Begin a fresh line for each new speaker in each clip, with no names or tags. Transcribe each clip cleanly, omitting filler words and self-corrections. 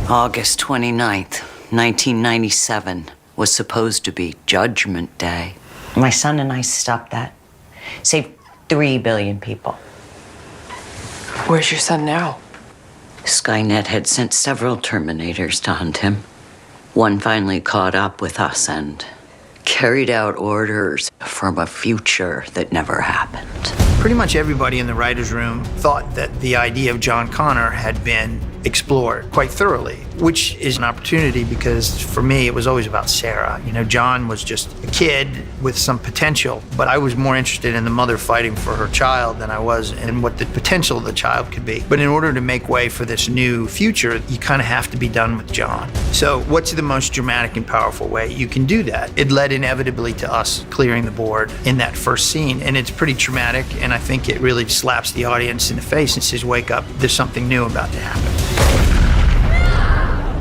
August 29th, 1997 was supposed to be Judgment Day. My son and I stopped that. Saved 3 billion people.
Where's your son now?
Skynet had sent several Terminators to hunt him. One finally caught up with us and carried out orders from a future that never happened.
Pretty much everybody in the writer's room thought that the idea of John Connor had been explored quite thoroughly, which is an opportunity because for me, it was always about Sarah. You know, John was just a kid with some potential, but I was more interested in the mother fighting for her child than I was in what the potential of the child could be. But in order to make way for this new future, you kind of have to be done with John. So what's the most dramatic and powerful way you can do that? It led inevitably to us clearing the board in that first scene, and it's pretty traumatic, and I think it really slaps the audience in the face and says, wake up, there's something new about to happen.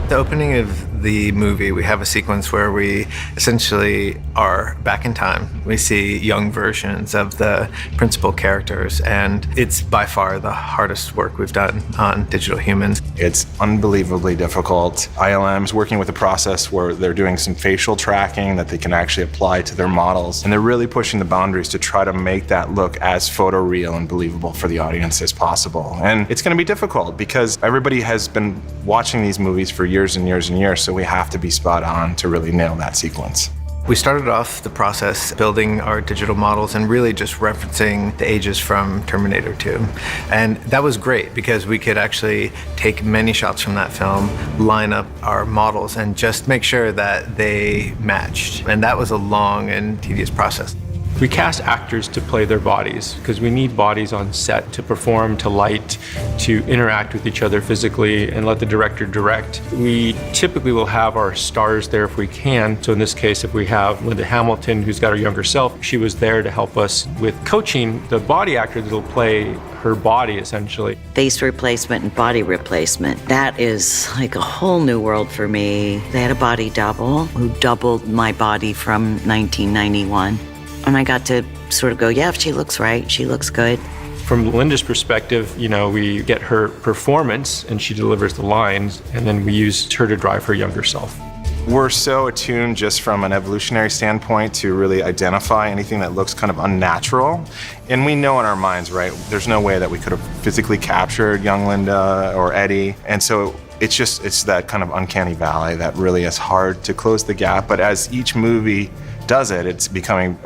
The opening of the movie, we have a sequence where we essentially are back in time. We see young versions of the principal characters, and it's by far the hardest work we've done on digital humans.
It's unbelievably difficult. ILM is working with a process where they're doing some facial tracking that they can actually apply to their models, and they're really pushing the boundaries to try to make that look as photoreal and believable for the audience as possible. And it's going to be difficult because everybody has been watching these movies for years and years and years, so we have to be spot on to really nail that sequence.
We started off the process building our digital models and really just referencing the ages from Terminator 2. And that was great because we could actually take many shots from that film, line up our models, and just make sure that they matched. And that was a long and tedious process.
We cast actors to play their bodies because we need bodies on set to perform, to light, to interact with each other physically and let the director direct. We typically will have our stars there if we can. So in this case, if we have Linda Hamilton, who's got her younger self, she was there to help us with coaching the body actor that'll play her body essentially.
Face replacement and body replacement, that is like a whole new world for me. They had a body double who doubled my body from 1991. And I got to sort of go, yeah, she looks right, she looks good.
From Linda's perspective, you know, we get her performance and she delivers the lines, and then we use her to drive her younger self.
We're so attuned just from an evolutionary standpoint to really identify anything that looks kind of unnatural. And we know in our minds, right, there's no way that we could have physically captured young Linda or Eddie. And so it's that kind of uncanny valley that really is hard to close the gap. But as each movie does it, it's becoming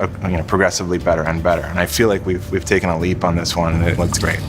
progressively better and better. And I feel like we've taken a leap on this one, and it looks great.